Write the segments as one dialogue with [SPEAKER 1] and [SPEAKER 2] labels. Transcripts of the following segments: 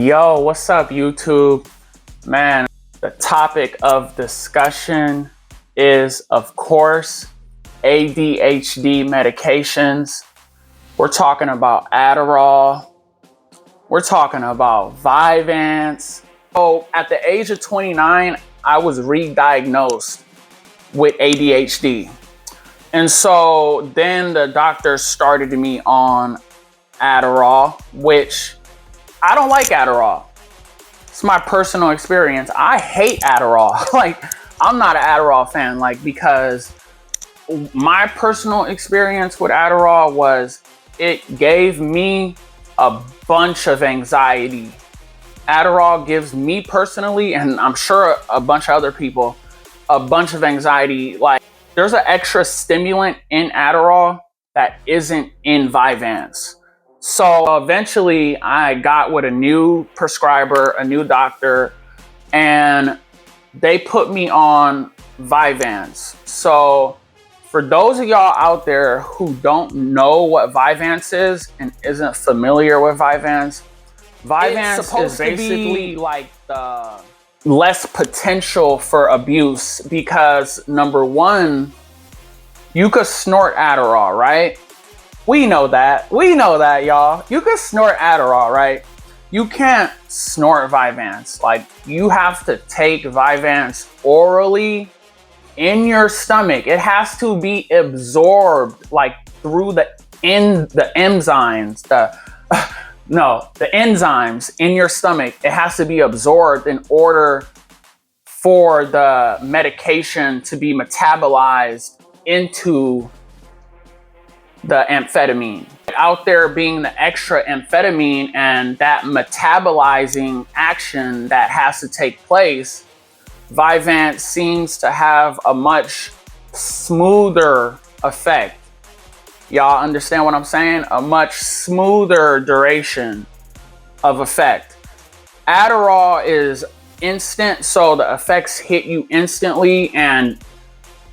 [SPEAKER 1] Yo, what's up, YouTube? Man, the topic of discussion is, of course, ADHD medications. We're talking about Adderall. We're talking about Vyvanse. So at the age of 29, I was re-diagnosed with ADHD. And so then the doctor started me on Adderall, which I don't like Adderall. It's my personal experience. I hate Adderall. Like, I'm not an Adderall fan, because my personal experience with Adderall was it gave me a bunch of anxiety. Adderall gives me personally, and I'm sure a bunch of other people, a bunch of anxiety. Like, there's an extra stimulant in Adderall that isn't in Vyvanse. So eventually I got with a new prescriber, a new doctor, and they put me on Vyvanse. So for those of y'all out there who don't know what Vyvanse is and isn't familiar with Vyvanse, Vyvanse is basically like the less potential for abuse because, number one, you could snort Adderall, right? We know that, y'all. You can snort Adderall, right? You can't snort Vyvanse. Like, you have to take Vyvanse orally in your stomach. It has to be absorbed, like, through the enzymes, the enzymes in your stomach. It has to be absorbed in order for the medication to be metabolized into the amphetamine. Out there being the extra amphetamine and that metabolizing action that has to take place, Vyvanse seems to have a much smoother effect. Y'all understand what I'm saying? A much smoother duration of effect. Adderall is instant, so the effects hit you instantly, and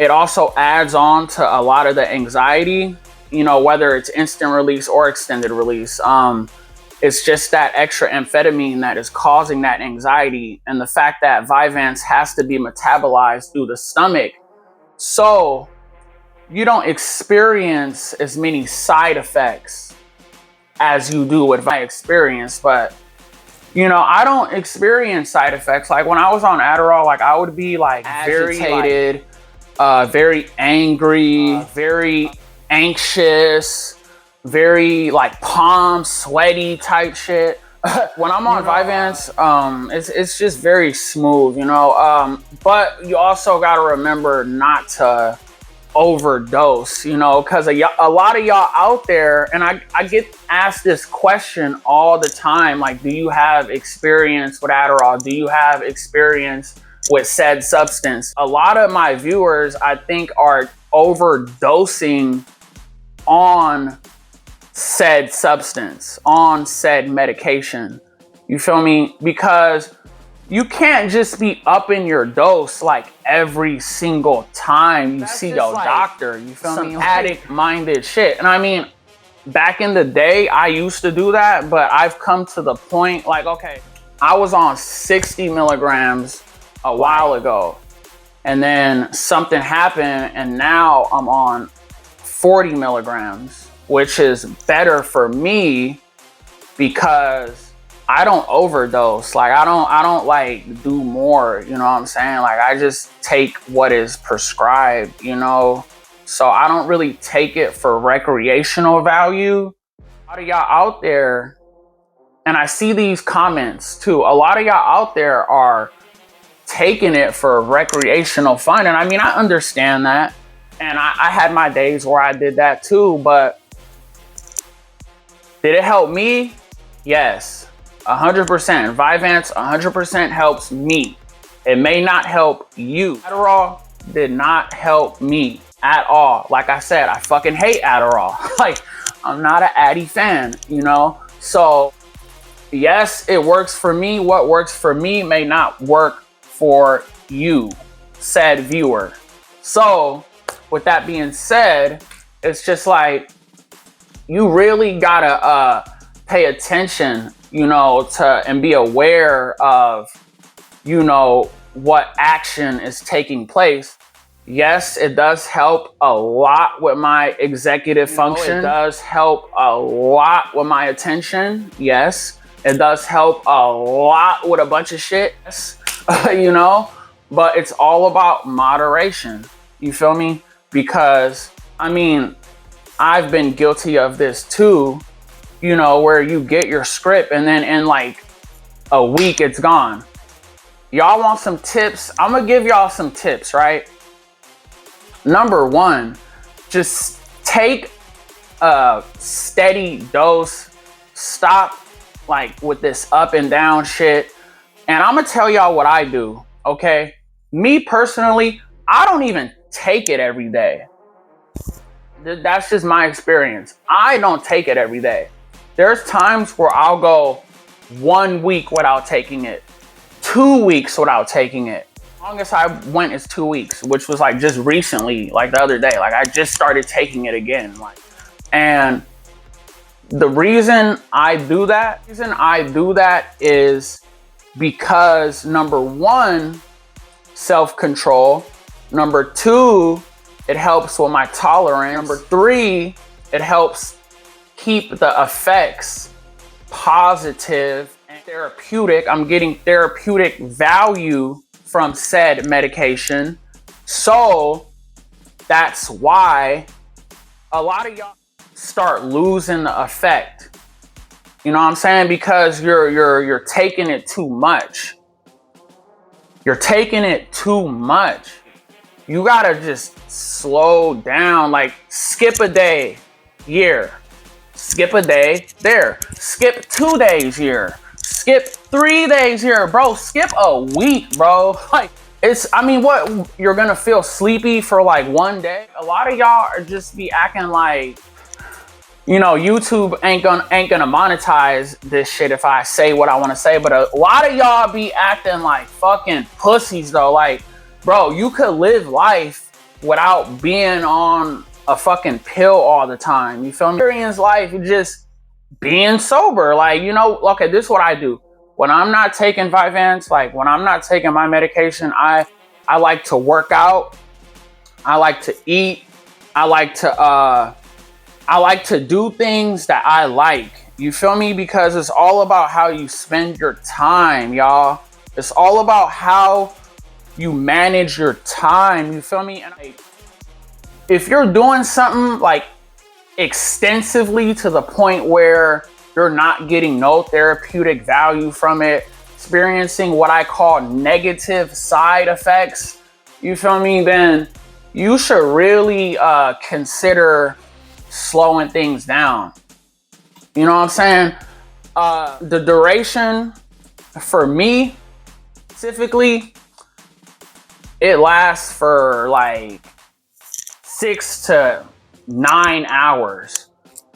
[SPEAKER 1] it also adds on to a lot of the anxiety. You know, whether it's instant release or extended release, it's just that extra amphetamine that is causing that anxiety, and the fact that Vyvanse has to be metabolized through the stomach, so you don't experience as many side effects as you do with my experience. But you know, I don't experience side effects. Like, when I was on Adderall, like, I would be like agitated, very angry, very anxious, very like palm sweaty type shit. When I'm on Vyvanse, it's just very smooth, you know. But you also got to remember not to overdose, you know, because a lot of y'all out there, and I get asked this question all the time, like, do you have experience with Adderall? Do you have experience with said substance? A lot of my viewers, I think, are overdosing on said substance, on said medication. You feel me? Because you can't just be upping your dose like every single time you see your doctor. You feel me? Addict-minded shit. And I mean, back in the day, I used to do that, but I've come to the point, like, okay, I was on 60 milligrams a while ago, and then something happened, and now I'm on 40 milligrams, which is better for me because I don't overdose. Like, I don't like do more, you know what I'm saying? Like, I just take what is prescribed, you know? So I don't really take it for recreational value. A lot of y'all out there, and I see these comments too, a lot of y'all out there are taking it for recreational fun. And I mean, I understand that. And I had my days where I did that too, but did it help me? Yes, 100%. Vyvanse 100% helps me. It may not help you. Adderall did not help me at all. Like I said, I fucking hate Adderall. Like, I'm not an Addy fan, you know? So yes, it works for me. What works for me may not work for you, said viewer. So with that being said, it's just like, you really gotta pay attention you know, and be aware of, you know, what action is taking place. Yes, it does help a lot with my executive function. It does help a lot with my attention. Yes, it does help a lot with a bunch of shit, you know, but it's all about moderation. You feel me? Because, I mean, I've been guilty of this too, you know, where you get your script and then in like a week it's gone. Y'all want some tips? I'm gonna give y'all some tips, right? Number one, just take a steady dose. Stop like with this up and down shit. And I'm gonna tell y'all what I do, okay? Me personally, I don't even take it every day. That's just my experience. I don't take it every day. There's times where I'll go 1 week without taking it, 2 weeks without taking it. Longest I went is 2 weeks, which was like just recently, like the other day. Like I just started taking it again. Like, and the reason I do that is because number one, self-control. Number two, it helps with my tolerance. Number three, it helps keep the effects positive and therapeutic. I'm getting therapeutic value from said medication. So that's why a lot of y'all start losing the effect. You know what I'm saying? Because you're taking it too much. You're taking it too much. You gotta just slow down. Like skip a day, here. Skip a day, there. Skip 2 days here. Skip 3 days here, bro. Skip a week, bro. Like I mean, what, you're gonna feel sleepy for like 1 day? A lot of y'all are just be acting like, you know, YouTube ain't gonna monetize this shit if I say what I want to say, but a lot of y'all be acting like fucking pussies though. Like, bro, you could live life without being on a fucking pill all the time. You feel me? Experience life just being sober. Like, you know, okay, this is what I do. When I'm not taking Vyvanse, like when I'm not taking my medication, I like to work out. I like to eat. I like to do things that I like. You feel me? Because it's all about how you spend your time, y'all. It's all about how you manage your time. You feel me? And if you're doing something like extensively to the point where you're not getting no therapeutic value from it, experiencing what I call negative side effects, you feel me? Then you should really consider slowing things down. You know what I'm saying? The duration for me specifically, it lasts for like 6 to 9 hours.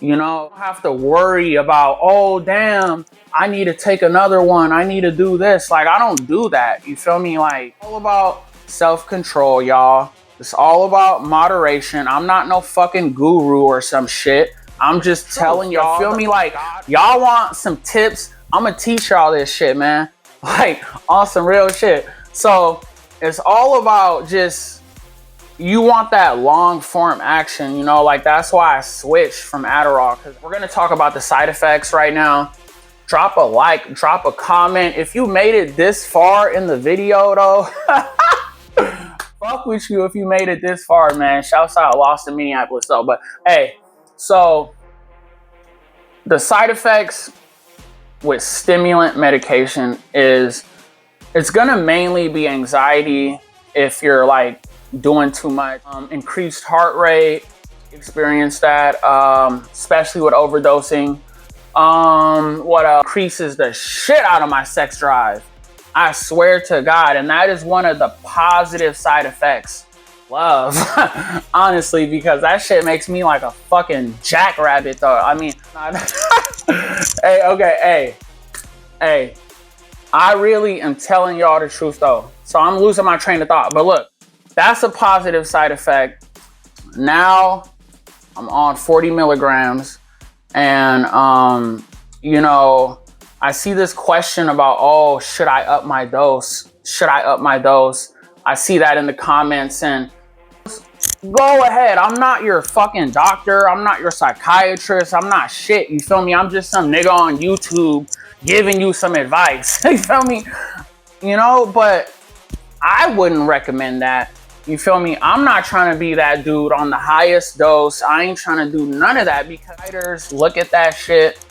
[SPEAKER 1] You know, I don't have to worry about, oh damn, I need to take another one, I need to do this. Like, I don't do that. You feel me? Like, all about self-control, y'all. It's all about moderation. I'm not no fucking guru or some shit. I'm just telling y'all, feel me? Like, y'all want some tips? I'm gonna teach y'all this shit, man. Like, on some real shit. So it's all about just, you want that long form action, you know, like that's why I switched from Adderall, because we're going to talk about the side effects right now. Drop a like, drop a comment. If you made it this far in the video though, fuck with you if you made it this far, man. Shouts out Lost in Minneapolis though. But hey, so the side effects with stimulant medication is, it's going to mainly be anxiety if you're like doing too much, increased heart rate, experience that, especially with overdosing. What increases the shit out of my sex drive, I swear to God, and that is one of the positive side effects. Love, honestly, because that shit makes me like a fucking jackrabbit though. I mean, hey, okay, hey, I really am telling y'all the truth though. So I'm losing my train of thought, but look, that's a positive side effect. Now I'm on 40 milligrams and, you know, I see this question about, oh, should I up my dose? Should I up my dose? I see that in the comments, and go ahead. I'm not your fucking doctor. I'm not your psychiatrist. I'm not shit. You feel me? I'm just some nigga on YouTube giving you some advice. You feel me? You know, but I wouldn't recommend that. You feel me? I'm not trying to be that dude on the highest dose. I ain't trying to do none of that, because writers look at that shit.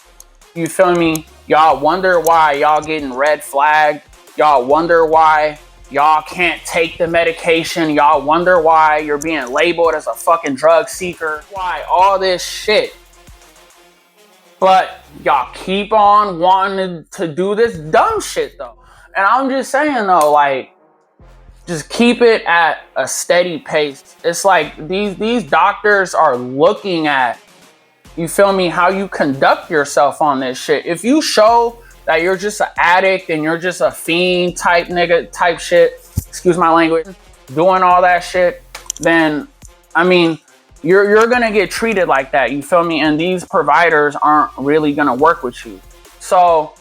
[SPEAKER 1] You feel me? Y'all wonder why y'all getting red flagged. Y'all wonder why y'all can't take the medication. Y'all wonder why you're being labeled as a fucking drug seeker. Why all this shit. But y'all keep on wanting to do this dumb shit though. And I'm just saying though, like, just keep it at a steady pace. It's like these doctors are looking at, you feel me, how you conduct yourself on this shit. If you show that you're just an addict and you're just a fiend type nigga type shit, excuse my language, doing all that shit, then I mean, you're gonna get treated like that, you feel me? And these providers aren't really gonna work with you. So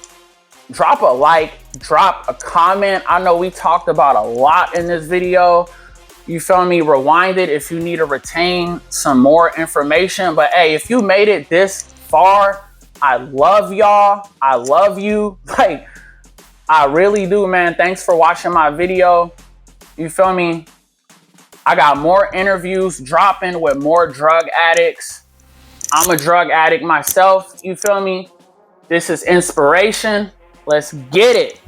[SPEAKER 1] drop a like, drop a comment. I know we talked about a lot in this video. You feel me? Rewind it if you need to retain some more information. But hey, if you made it this far, I love y'all. I love you. Like, I really do, man. Thanks for watching my video. You feel me? I got more interviews dropping with more drug addicts. I'm a drug addict myself. You feel me? This is inspiration. Let's get it.